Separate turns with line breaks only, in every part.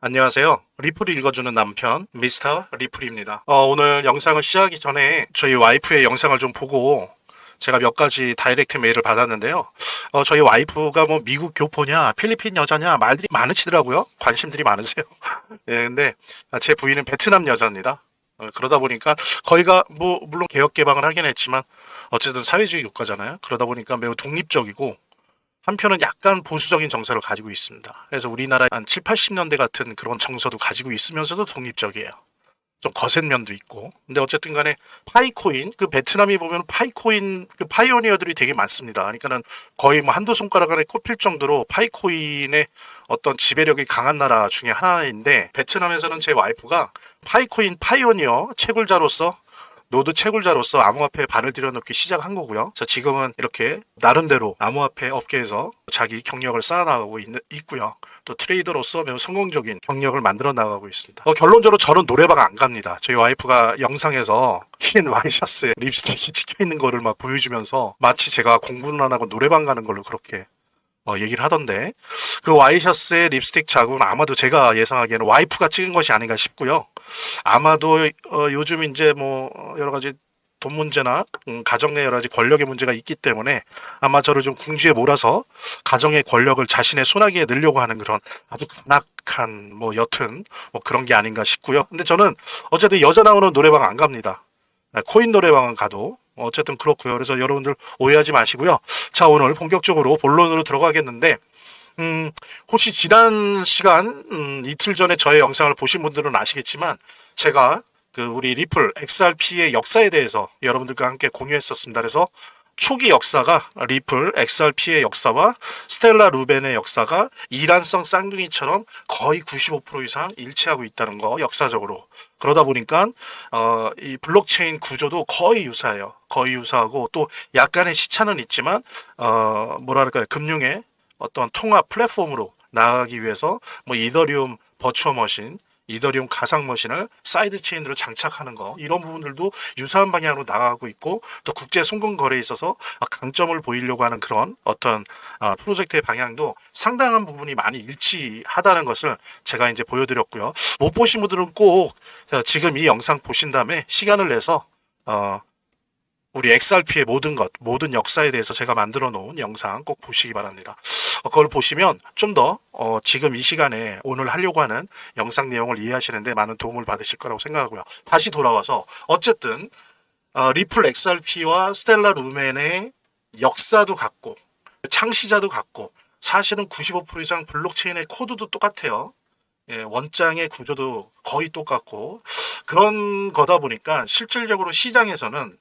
안녕하세요. 리플을 읽어주는 남편 미스터 리플입니다. 오늘 영상을 시작하기 전에 저희 와이프의 영상을 좀 보고 제가 몇 가지 다이렉트 메일을 받았는데요. 저희 와이프가 뭐 미국 교포냐 필리핀 여자냐 말들이 많으시더라고요. 관심들이 많으세요. 예, 근데 제 부인은 베트남 여자입니다. 그러다 보니까 거기가 뭐 물론 개혁 개방을 하긴 했지만 어쨌든 사회주의 국가잖아요. 그러다 보니까 매우 독립적이고 한편은 약간 보수적인 정서를 가지고 있습니다. 그래서 우리나라 한 7, 80년대 같은 그런 정서도 가지고 있으면서도 독립적이에요. 좀 거센 면도 있고. 근데 어쨌든 간에 파이코인, 그 베트남이 보면 파이코인 그 파이오니어들이 되게 많습니다. 그러니까는 거의 뭐 한두 손가락 안에 꼽힐 정도로 파이코인의 어떤 지배력이 강한 나라 중에 하나인데 베트남에서는 제 와이프가 파이코인 파이오니어 채굴자로서 노드 채굴자로서 암호화폐에 발을 들여놓기 시작한 거고요. 자, 지금은 이렇게 나름대로 암호화폐 업계에서 자기 경력을 쌓아나가고 있고요. 또 트레이더로서 매우 성공적인 경력을 만들어 나가고 있습니다. 결론적으로 저는 노래방 안 갑니다. 저희 와이프가 영상에서 흰 와이셔츠에 립스틱이 찍혀 있는 거를 막 보여주면서 마치 제가 공부는 안 하고 노래방 가는 걸로 그렇게 얘기를 하던데 그 와이셔츠의 립스틱 자국은 아마도 제가 예상하기에는 와이프가 찍은 것이 아닌가 싶고요. 아마도 요즘 이제 뭐 여러 가지 돈 문제나 가정 내 여러 가지 권력의 문제가 있기 때문에 아마 저를 좀 궁지에 몰아서 가정의 권력을 자신의 손아귀에 넣으려고 하는 그런 아주 간악한 뭐 여튼 뭐 그런 게 아닌가 싶고요. 근데 저는 어쨌든 여자 나오는 노래방 안 갑니다. 코인 노래방은 가도 어쨌든 그렇고요. 그래서 여러분들 오해하지 마시고요. 자, 오늘 본격적으로 본론으로 들어가겠는데 혹시 지난 시간 이틀 전에 저의 영상을 보신 분들은 아시겠지만 제가 그 우리 리플 XRP의 역사에 대해서 여러분들과 함께 공유했었습니다. 그래서 초기 역사가 리플 XRP의 역사와 스텔라 루벤의 역사가 이란성 쌍둥이처럼 거의 95% 이상 일치하고 있다는 거 역사적으로. 그러다 보니까 이 블록체인 구조도 거의 유사해요. 거의 유사하고 또 약간의 시차는 있지만 뭐랄까요, 금융의 어떤 통합 플랫폼으로 나아가기 위해서 뭐 이더리움 버추어 머신, 이더리움 가상 머신을 사이드 체인으로 장착하는 거, 이런 부분들도 유사한 방향으로 나가고 있고 또 국제 송금 거래에 있어서 강점을 보이려고 하는 그런 어떤 프로젝트의 방향도 상당한 부분이 많이 일치하다는 것을 제가 이제 보여드렸고요. 못 보신 분들은 꼭 지금 이 영상 보신 다음에 시간을 내서 우리 XRP의 모든 것, 모든 역사에 대해서 제가 만들어 놓은 영상 꼭 보시기 바랍니다. 그걸 보시면 좀 더 지금 이 시간에 오늘 하려고 하는 영상 내용을 이해하시는데 많은 도움을 받으실 거라고 생각하고요. 다시 돌아와서 어쨌든 리플 XRP와 스텔라 루멘의 역사도 같고 창시자도 같고 사실은 95% 이상 블록체인의 코드도 똑같아요. 예, 원장의 구조도 거의 똑같고 그런 거다 보니까 실질적으로 시장에서는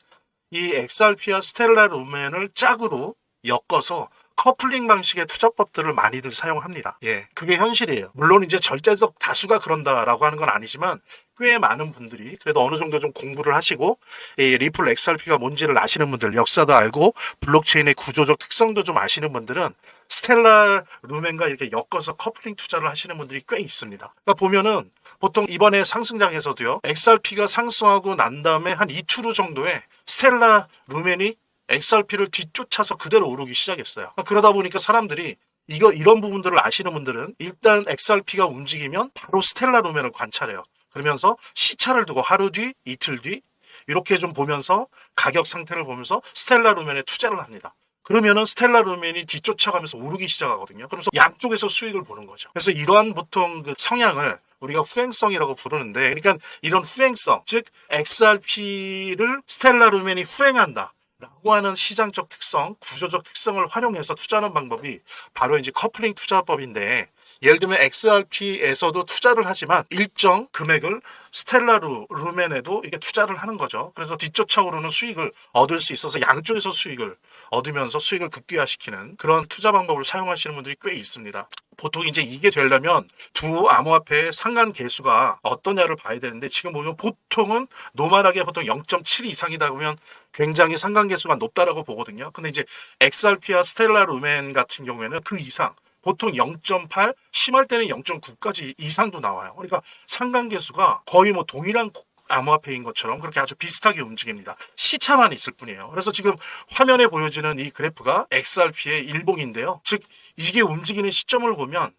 이 XRP와 스텔라 루멘을 짝으로 엮어서 커플링 방식의 투자법들을 많이들 사용합니다. 예, 그게 현실이에요. 물론 이제 절대적 다수가 그런다라고 하는 건 아니지만 꽤 많은 분들이 그래도 어느 정도 좀 공부를 하시고 이 리플 XRP가 뭔지를 아시는 분들, 역사도 알고 블록체인의 구조적 특성도 좀 아시는 분들은 스텔라 루멘과 이렇게 엮어서 커플링 투자를 하시는 분들이 꽤 있습니다. 그러니까 보면은 보통 이번에 상승장에서도요, XRP가 상승하고 난 다음에 한 이틀 후 정도에 스텔라 루멘이 XRP를 뒤쫓아서 그대로 오르기 시작했어요. 그러다 보니까 사람들이 이런 부분들을 아시는 분들은 일단 XRP가 움직이면 바로 스텔라 루멘을 관찰해요. 그러면서 시차를 두고 하루 뒤, 이틀 뒤 이렇게 좀 보면서 가격 상태를 보면서 스텔라 루멘에 투자를 합니다. 그러면은 스텔라 루멘이 뒤쫓아가면서 오르기 시작하거든요. 그러면서 양쪽에서 수익을 보는 거죠. 그래서 이러한 보통 그 성향을 우리가 후행성이라고 부르는데, 그러니까 이런 후행성, 즉 XRP를 스텔라 루멘이 후행한다 라고 하는 시장적 특성, 구조적 특성을 활용해서 투자하는 방법이 바로 이제 커플링 투자법인데, 예를 들면 XRP에서도 투자를 하지만 일정 금액을 스텔라 루멘에도 이게 투자를 하는 거죠. 그래서 뒤쫓아 오르는 수익을 얻을 수 있어서 양쪽에서 수익을 얻으면서 수익을 극대화시키는 그런 투자 방법을 사용하시는 분들이 꽤 있습니다. 보통 이제 이게 되려면 두 암호화폐의 상간 계수가 어떠냐를 봐야 되는데, 지금 보면 보통은 노멀하게 보통 0.7 이상이다 보면 굉장히 상간 계수가 높다라고 보거든요. 근데 이제 XRP와 스텔라 루멘 같은 경우에는 그 이상, 보통 0.8, 심할 때는 0.9까지 이상도 나와요. 그러니까 상간 계수가 거의 뭐 동일한 암호화폐인 것처럼 그렇게 아주 비슷하게 움직입니다. 시차만 있을 뿐이에요. 그래서 지금 화면에 보여지는 이 그래프가 XRP의 일봉인데요. 즉 이게 움직이는 시점을 보면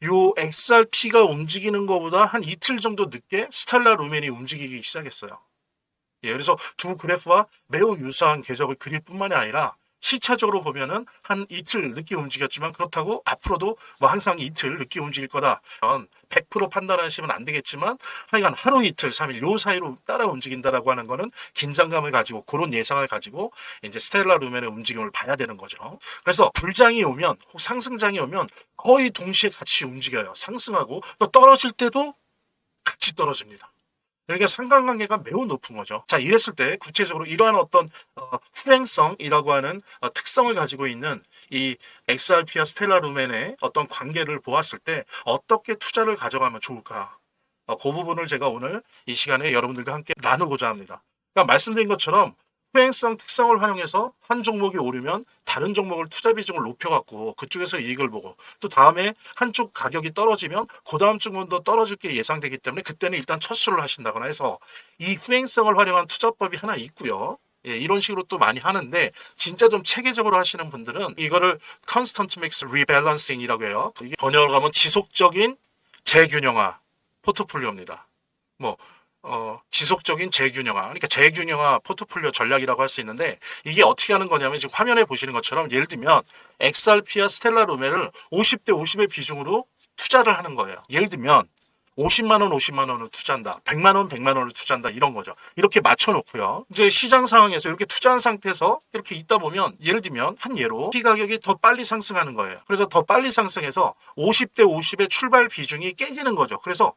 요 XRP가 움직이는 것보다 한 이틀 정도 늦게 스텔라 루멘이 움직이기 시작했어요. 예, 그래서 두 그래프와 매우 유사한 궤적을 그릴 뿐만이 아니라 시차적으로 보면은 한 이틀 늦게 움직였지만 그렇다고 앞으로도 뭐 항상 이틀 늦게 움직일 거다. 100% 판단하시면 안 되겠지만 하여간 하루 이틀 3일 요 사이로 따라 움직인다라고 하는 거는 긴장감을 가지고 그런 예상을 가지고 이제 스텔라 루멘의 움직임을 봐야 되는 거죠. 그래서 불장이 오면 혹 상승장이 오면 거의 동시에 같이 움직여요. 상승하고 또 떨어질 때도 같이 떨어집니다. 그러니까 상관관계가 매우 높은 거죠. 자, 이랬을 때 구체적으로 이러한 어떤 후행성이라고 하는 특성을 가지고 있는 이 XRP와 스텔라 루멘의 어떤 관계를 보았을 때 어떻게 투자를 가져가면 좋을까? 그 부분을 제가 오늘 이 시간에 여러분들과 함께 나누고자 합니다. 그러니까 말씀드린 것처럼 후행성 특성을 활용해서 한 종목이 오르면 다른 종목을 투자 비중을 높여갖고 그쪽에서 이익을 보고 또 다음에 한쪽 가격이 떨어지면 그 다음 주문도 떨어질 게 예상되기 때문에 그때는 일단 첫수를 하신다거나 해서 이 후행성을 활용한 투자법이 하나 있고요. 예, 이런 식으로 또 많이 하는데 진짜 좀 체계적으로 하시는 분들은 이거를 Constant Mix Rebalancing이라고 해요. 이게 번역하면 지속적인 재균형화 포트폴리오입니다. 뭐 지속적인 재균형화, 그러니까 재균형화 포트폴리오 전략이라고 할 수 있는데 이게 어떻게 하는 거냐면 지금 화면에 보시는 것처럼 예를 들면 XRP와 스텔라 루멘을 50대 50의 비중으로 투자를 하는 거예요. 예를 들면 50만 원, 50만 원을 투자한다. 100만 원, 100만 원을 투자한다. 이런 거죠. 이렇게 맞춰놓고요. 이제 시장 상황에서 이렇게 투자한 상태에서 이렇게 있다 보면 예를 들면 한 예로 P 가격이 더 빨리 상승하는 거예요. 그래서 더 빨리 상승해서 50대 50의 출발 비중이 깨지는 거죠. 그래서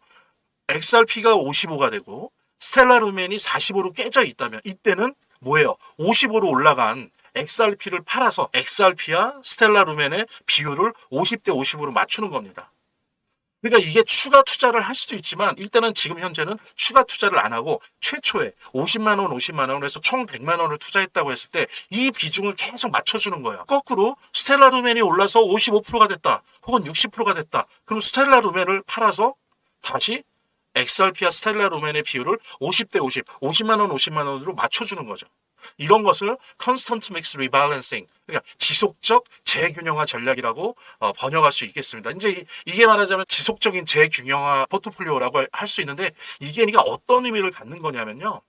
XRP가 55가 되고 스텔라 루멘이 45로 깨져 있다면 이때는 뭐예요? 55로 올라간 XRP를 팔아서 XRP와 스텔라 루멘의 비율을 50대 50으로 맞추는 겁니다. 그러니까 이게 추가 투자를 할 수도 있지만 일단은 지금 현재는 추가 투자를 안 하고 최초에 50만 원, 50만 원을 해서 총 100만 원을 투자했다고 했을 때 이 비중을 계속 맞춰주는 거예요. 거꾸로 스텔라 루멘이 올라서 55%가 됐다. 혹은 60%가 됐다. 그럼 스텔라 루멘을 팔아서 다시 XRP와 스텔라 루멘의 비율을 50대 50, 50만 원, 50만 원으로 맞춰주는 거죠. 이런 것을 Constant Mix Rebalancing, 그러니까 지속적 재균형화 전략이라고 번역할 수 있겠습니다. 이제 이게 말하자면 지속적인 재균형화 포트폴리오라고 할 수 있는데 이게 그러니까 어떤 의미를 갖는 거냐면요.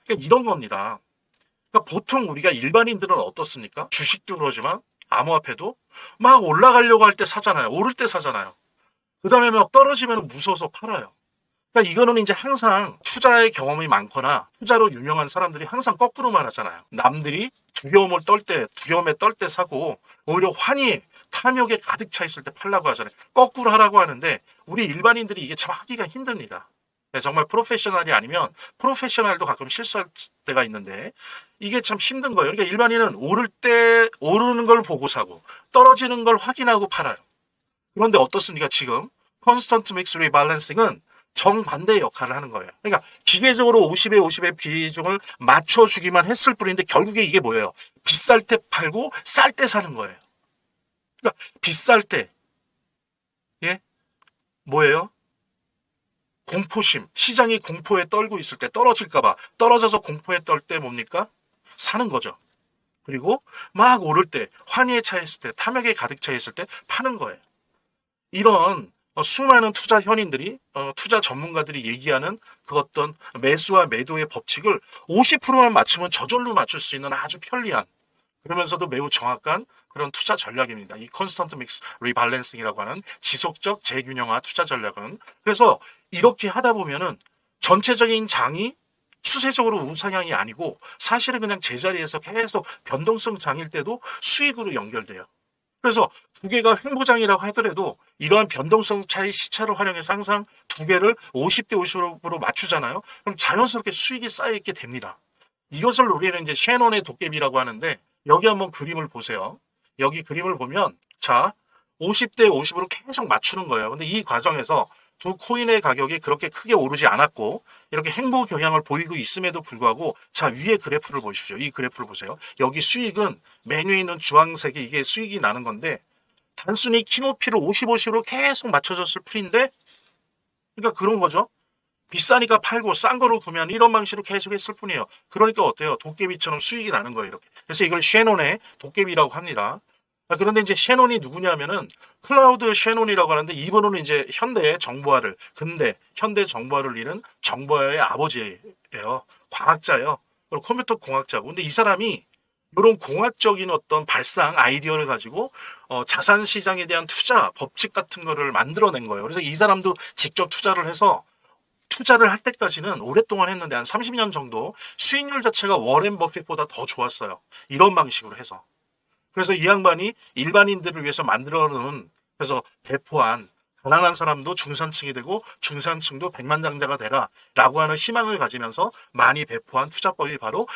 그러니까 이런 겁니다. 그러니까 보통 우리가 일반인들은 어떻습니까? 주식도 그러지만 암호화폐도 막 올라가려고 할 때 사잖아요. 오를 때 사잖아요. 그 다음에 막 떨어지면 무서워서 팔아요. 그러니까 이거는 이제 항상 투자의 경험이 많거나 투자로 유명한 사람들이 항상 거꾸로 말하잖아요. 남들이 두려움에 떨 때 사고 오히려 환희, 탐욕에 가득 차 있을 때 팔라고 하잖아요. 거꾸로 하라고 하는데 우리 일반인들이 이게 참 하기가 힘듭니다. 네, 정말 프로페셔널이 아니면 프로페셔널도 가끔 실수할 때가 있는데 이게 참 힘든 거예요. 그러니까 일반인은 오를 때 오르는 걸 보고 사고 떨어지는 걸 확인하고 팔아요. 그런데 어떻습니까? 지금 Constant Mix Rebalancing은 정반대의 역할을 하는 거예요. 그러니까 기계적으로 50에 50의 비중을 맞춰주기만 했을 뿐인데 결국에 이게 뭐예요? 비쌀 때 팔고 쌀 때 사는 거예요. 그러니까 비쌀 때, 예? 뭐예요? 공포심, 시장이 공포에 떨고 있을 때 떨어질까봐 떨어져서 공포에 떨 때 뭡니까? 사는 거죠. 그리고 막 오를 때, 환희에 차있을 때, 탐욕에 가득 차 있을 때 파는 거예요. 이런 수많은 투자 현인들이 투자 전문가들이 얘기하는 그 어떤 매수와 매도의 법칙을 50%만 맞추면 저절로 맞출 수 있는 아주 편리한 그러면서도 매우 정확한 그런 투자 전략입니다. 이 컨스턴트 믹스 리밸런싱이라고 하는 지속적 재균형화 투자 전략은 그래서 이렇게 하다 보면은 전체적인 장이 추세적으로 우상향이 아니고 사실은 그냥 제자리에서 계속 변동성 장일 때도 수익으로 연결돼요. 그래서 두 개가 횡보장이라고 하더라도 이러한 변동성 차이 시차를 활용해서 항상 두 개를 50대 50으로 맞추잖아요. 그럼 자연스럽게 수익이 쌓여있게 됩니다. 이것을 우리는 이제 셰넌의 도깨비라고 하는데 여기 한번 그림을 보세요. 여기 그림을 보면 자 50대 50으로 계속 맞추는 거예요. 근데 이 과정에서 두 코인의 가격이 그렇게 크게 오르지 않았고 이렇게 행보 경향을 보이고 있음에도 불구하고 자 위에 그래프를 보십시오. 이 그래프를 보세요. 여기 수익은 맨 위에 있는 주황색이 이게 수익이 나는 건데 단순히 키높이를 50, 50으로 계속 맞춰졌을 뿐인데 그러니까 그런 거죠. 비싸니까 팔고 싼 거로 구매하는 이런 방식으로 계속 했을 뿐이에요. 그러니까 어때요? 도깨비처럼 수익이 나는 거예요. 이렇게. 그래서 이걸 셰논의 도깨비라고 합니다. 그런데 이제 셰논이 누구냐면은 클라우드 셰논이라고 하는데 이분은 이제 현대 정보화를 근대 현대 정보화를 이룬 정보화의 아버지예요. 과학자예요. 그리고 컴퓨터 공학자고. 근데 이 사람이 이런 공학적인 어떤 발상 아이디어를 가지고 자산 시장에 대한 투자 법칙 같은 거를 만들어낸 거예요. 그래서 이 사람도 직접 투자를 해서 투자를 할 때까지는 오랫동안 했는데 한 30년 정도 수익률 자체가 워렌 버핏보다 더 좋았어요. 이런 방식으로 해서. 그래서 이 양반이 일반인들을 위해서 만들어 놓은 그래서 배포한 가난한 사람도 중산층이 되고 중산층도 백만장자가 되라 라고 하는 희망을 가지면서 많이 배포한 투자법이 바로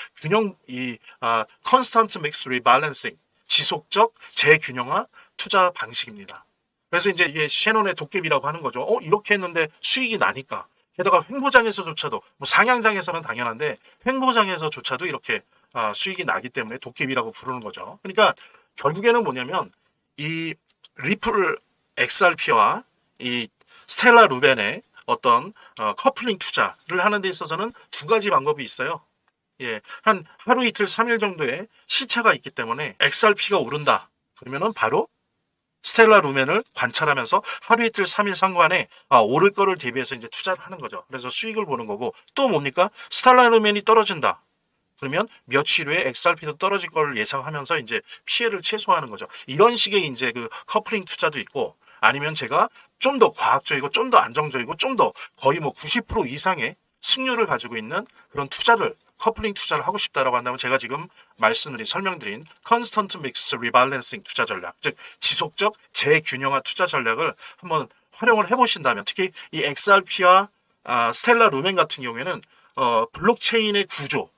Constant Mix Rebalancing 지속적 재균형화 투자 방식입니다. 그래서 이제 이게 셰논의 도깨비라고 하는 거죠. 이렇게 했는데 수익이 나니까 게다가 횡보장에서조차도 뭐 상향장에서는 당연한데 횡보장에서조차도 이렇게 수익이 나기 때문에 도깨비라고 부르는 거죠. 그러니까 결국에는 뭐냐면 이 리플 XRP와 이 스텔라 루벤의 어떤 커플링 투자를 하는 데 있어서는 두 가지 방법이 있어요. 예, 한 하루 이틀 3일 정도의 시차가 있기 때문에 XRP가 오른다. 그러면은 바로 스텔라 루멘을 관찰하면서 하루 이틀 3일 상관에 오를 거를 대비해서 이제 투자를 하는 거죠. 그래서 수익을 보는 거고 또 뭡니까? 스텔라 루멘이 떨어진다. 그러면 며칠 후에 XRP도 떨어질 걸 예상하면서 이제 피해를 최소화하는 거죠. 이런 식의 이제 그 커플링 투자도 있고 아니면 제가 좀 더 과학적이고 좀 더 안정적이고 좀 더 거의 뭐 90% 이상의 승률을 가지고 있는 그런 투자를 커플링 투자를 하고 싶다라고 한다면 제가 지금 설명드린 Constant Mix Rebalancing 투자 전략, 즉 지속적 재균형화 투자 전략을 한번 활용을 해보신다면 특히 이 XRP와 스텔라 루멘 같은 경우에는 블록체인의 구조,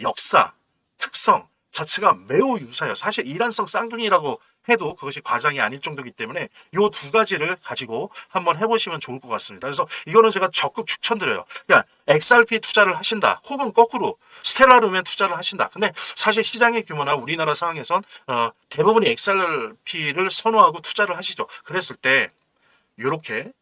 역사, 특성 자체가 매우 유사해요. 사실 이란성 쌍둥이라고 해도 그것이 과장이 아닐 정도이기 때문에 이 두 가지를 가지고 한번 해보시면 좋을 것 같습니다. 그래서 이거는 제가 적극 추천드려요. 그러니까 XRP 투자를 하신다 혹은 거꾸로 스텔라 루멘 투자를 하신다. 근데 사실 시장의 규모나 우리나라 상황에선 대부분이 XRP를 선호하고 투자를 하시죠. 그랬을 때 이렇게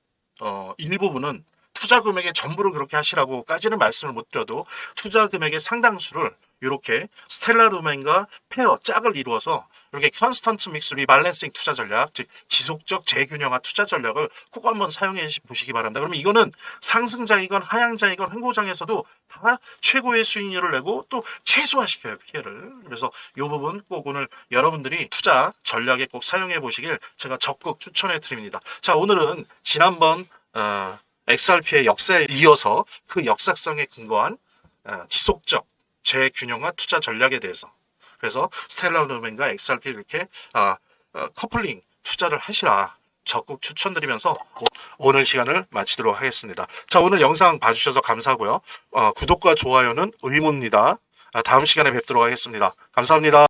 일부분은 투자 금액의 전부를 그렇게 하시라고까지는 말씀을 못 드려도 투자 금액의 상당수를 이렇게 스텔라 루멘과 페어 짝을 이루어서 이렇게 컨스턴트 믹스 리밸런싱 투자 전략, 즉 지속적 재균형화 투자 전략을 꼭 한번 사용해 보시기 바랍니다. 그러면 이거는 상승장이건 하향장이건 횡보장에서도 다 최고의 수익률을 내고 또 최소화시켜요, 피해를. 그래서 이 부분 꼭 오늘 여러분들이 투자 전략에 꼭 사용해 보시길 제가 적극 추천해 드립니다. 자, 오늘은 지난번 XRP의 역사에 이어서 그 역사성에 근거한 지속적 재균형화 투자 전략에 대해서 그래서 스텔라 루멘과 XRP 이렇게 커플링 투자를 하시라 적극 추천드리면서 오늘 시간을 마치도록 하겠습니다. 자, 오늘 영상 봐주셔서 감사하고요. 구독과 좋아요는 의무입니다. 다음 시간에 뵙도록 하겠습니다. 감사합니다.